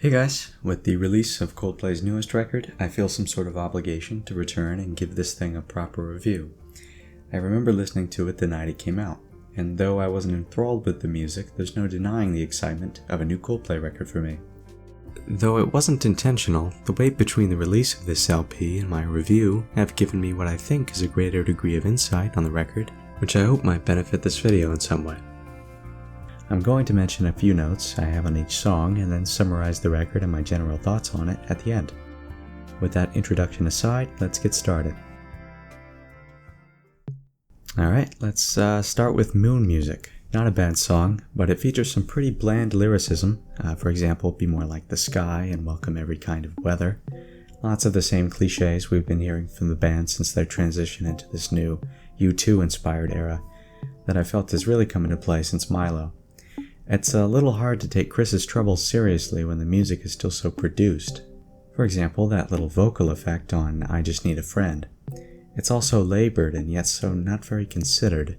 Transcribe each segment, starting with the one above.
Hey guys, with the release of Coldplay's newest record, I feel some sort of obligation to return and give this thing a proper review. I remember listening to it the night it came out, and though I wasn't enthralled with the music, there's no denying the excitement of a new Coldplay record for me. Though it wasn't intentional, the wait between the release of this LP and my review have given me what I think is a greater degree of insight on the record, which I hope might benefit this video in some way. I'm going to mention a few notes I have on each song and then summarize the record and my general thoughts on it at the end. With that introduction aside, let's get started. Alright, let's start with Moon Music. Not a bad song, but it features some pretty bland lyricism. For example, be more like the sky and welcome every kind of weather. Lots of the same cliches we've been hearing from the band since their transition into this new U2 inspired era that I felt has really come into play since Milo. It's a little hard to take Chris's troubles seriously when the music is still so produced. For example, that little vocal effect on I Just Need a Friend. It's all so labored and yet so not very considered.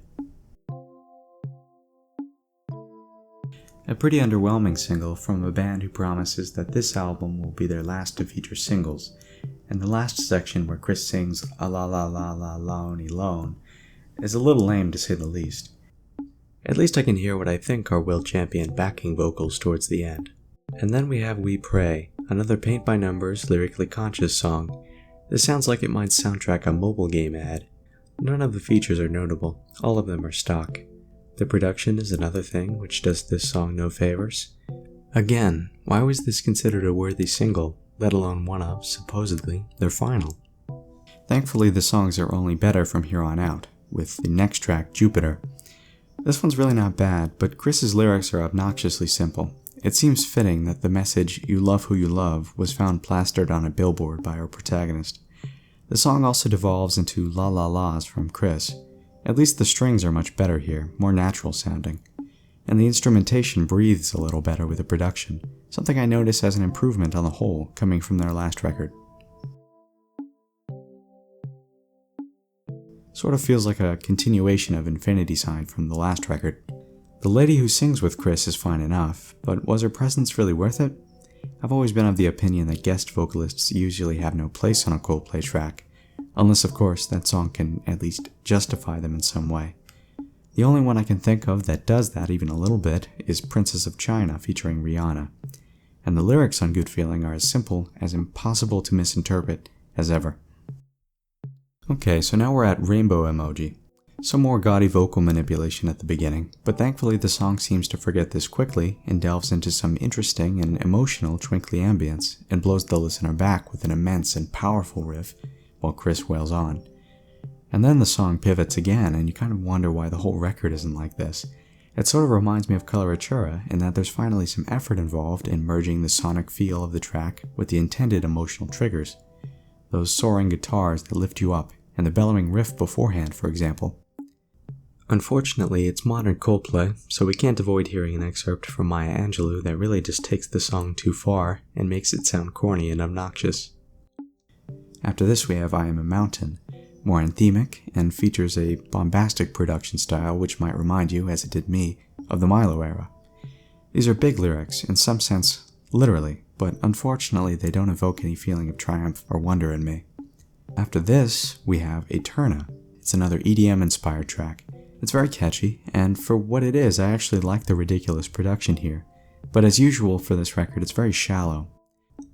A pretty underwhelming single from a band who promises that this album will be their last to feature singles, and the last section where Chris sings a la la la la lonely lone is a little lame to say the least. At least I can hear what I think are Will Champion backing vocals towards the end. And then we have We Pray, another paint by numbers, lyrically conscious song. This sounds like it might soundtrack a mobile game ad. None of the features are notable, all of them are stock. The production is another thing which does this song no favors. Again, why was this considered a worthy single, let alone one of, supposedly, their final? Thankfully the songs are only better from here on out, with the next track, Jupiter. This one's really not bad, but Chris's lyrics are obnoxiously simple. It seems fitting that the message, "You love who you love," was found plastered on a billboard by our protagonist. The song also devolves into la la la's from Chris. At least the strings are much better here, more natural sounding. And the instrumentation breathes a little better with the production, something I notice as an improvement on the whole, coming from their last record. Sort of feels like a continuation of Infinity Sign from the last record. The lady who sings with Chris is fine enough, but was her presence really worth it? I've always been of the opinion that guest vocalists usually have no place on a Coldplay track, unless of course that song can at least justify them in some way. The only one I can think of that does that even a little bit is Princess of China featuring Rihanna, and the lyrics on Good Feeling are as simple, as impossible to misinterpret as ever. Okay, so now we're at Rainbow Emoji. Some more gaudy vocal manipulation at the beginning, but thankfully the song seems to forget this quickly and delves into some interesting and emotional twinkly ambience and blows the listener back with an immense and powerful riff while Chris wails on. And then the song pivots again and you kind of wonder why the whole record isn't like this. It sort of reminds me of Coloratura in that there's finally some effort involved in merging the sonic feel of the track with the intended emotional triggers. Those soaring guitars that lift you up, and the bellowing riff beforehand, for example. Unfortunately, it's modern Coldplay, so we can't avoid hearing an excerpt from Maya Angelou that really just takes the song too far and makes it sound corny and obnoxious. After this we have I Am a Mountain, more anthemic, and features a bombastic production style which might remind you, as it did me, of the Milo era. These are big lyrics, in some sense, literally, but unfortunately they don't evoke any feeling of triumph or wonder in me. After this, we have Eterna. It's another EDM-inspired track. It's very catchy, and for what it is, I actually like the ridiculous production here. But as usual for this record, it's very shallow.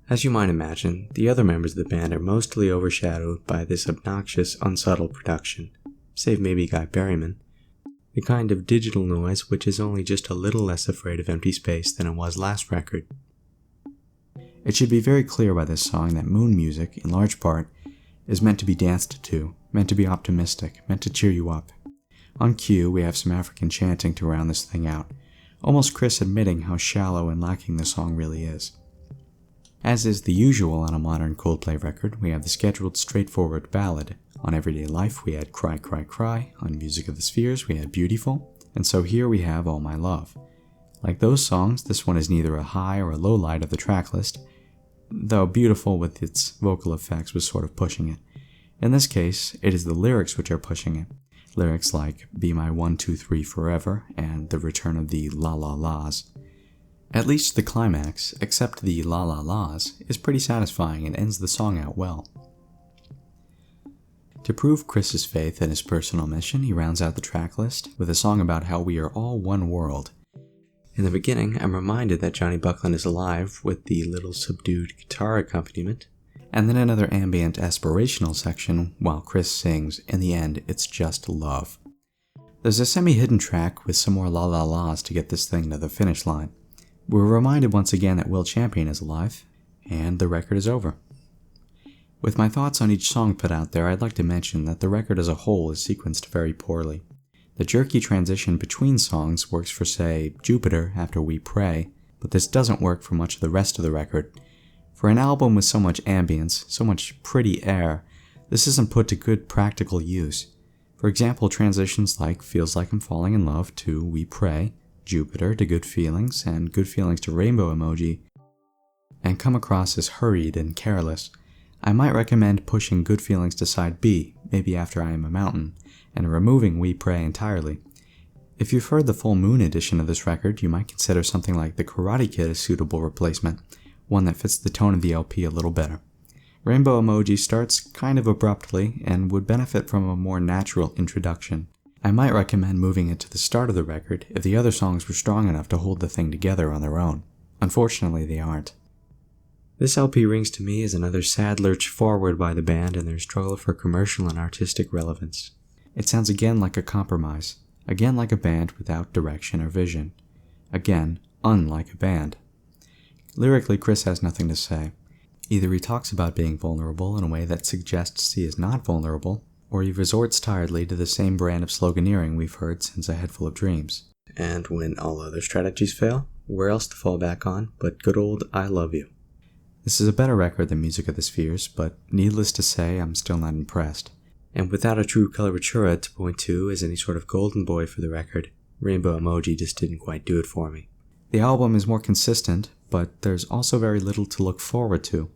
As you might imagine, the other members of the band are mostly overshadowed by this obnoxious, unsubtle production, save maybe Guy Berryman. The kind of digital noise which is only just a little less afraid of empty space than it was last record. It should be very clear by this song that Moon Music, in large part, is meant to be danced to, meant to be optimistic, meant to cheer you up. On cue, we have some African chanting to round this thing out, almost Chris admitting how shallow and lacking the song really is. As is the usual on a modern Coldplay record, we have the scheduled straightforward ballad. On Everyday Life we had Cry Cry Cry, on Music of the Spheres we had Beautiful, and so here we have All My Love. Like those songs, this one is neither a high or a low light of the track list, though Beautiful with its vocal effects was sort of pushing it. In this case, it is the lyrics which are pushing it. Lyrics like Be My 1, 2, 3 Forever and the return of the la la la's. At least the climax, except the la la la's, is pretty satisfying and ends the song out well. To prove Chris's faith in his personal mission, he rounds out the track list with a song about how we are all one world. In the beginning, I'm reminded that Johnny Buckland is alive with the little subdued guitar accompaniment, and then another ambient aspirational section while Chris sings, "In the end, it's just love." There's a semi-hidden track with some more la la la's to get this thing to the finish line. We're reminded once again that Will Champion is alive, and the record is over. With my thoughts on each song put out there, I'd like to mention that the record as a whole is sequenced very poorly. The jerky transition between songs works for, say, Jupiter after We Pray, but this doesn't work for much of the rest of the record. For an album with so much ambience, so much pretty air, this isn't put to good practical use. For example, transitions like Feels Like I'm Falling in Love to We Pray, Jupiter to Good Feelings, and Good Feelings to Rainbow Emoji, and come across as hurried and careless. I might recommend pushing Good Feelings to side B, maybe after I Am a Mountain, and removing We Pray entirely. If you've heard the Full Moon edition of this record, you might consider something like The Karate Kid a suitable replacement, one that fits the tone of the LP a little better. Rainbow Emoji starts kind of abruptly and would benefit from a more natural introduction. I might recommend moving it to the start of the record if the other songs were strong enough to hold the thing together on their own. Unfortunately, they aren't. This LP rings to me as another sad lurch forward by the band in their struggle for commercial and artistic relevance. It sounds again like a compromise, again like a band without direction or vision, again unlike a band. Lyrically, Chris has nothing to say. Either he talks about being vulnerable in a way that suggests he is not vulnerable, or he resorts tiredly to the same brand of sloganeering we've heard since A Head Full of Dreams. And when all other strategies fail, where else to fall back on but good old I Love You. This is a better record than Music of the Spheres, but needless to say, I'm still not impressed. And without a true coloratura to point to as any sort of golden boy for the record, Rainbow Emoji just didn't quite do it for me. The album is more consistent, but there's also very little to look forward to.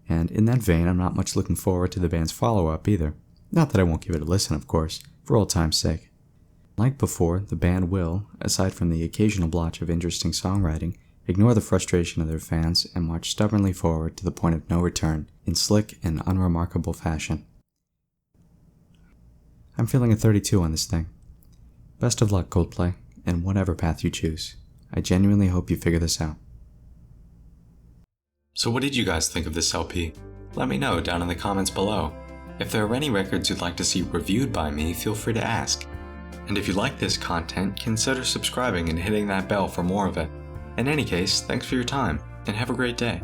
And in that vein, I'm not much looking forward to the band's follow-up either. Not that I won't give it a listen, of course, for old time's sake. Like before, the band will, aside from the occasional blotch of interesting songwriting, ignore the frustration of their fans and march stubbornly forward to the point of no return in slick and unremarkable fashion. I'm feeling a 32 on this thing. Best of luck, Coldplay, and whatever path you choose. I genuinely hope you figure this out. So what did you guys think of this LP? Let me know down in the comments below. If there are any records you'd like to see reviewed by me, feel free to ask. And if you like this content, consider subscribing and hitting that bell for more of it. In any case, thanks for your time, and have a great day.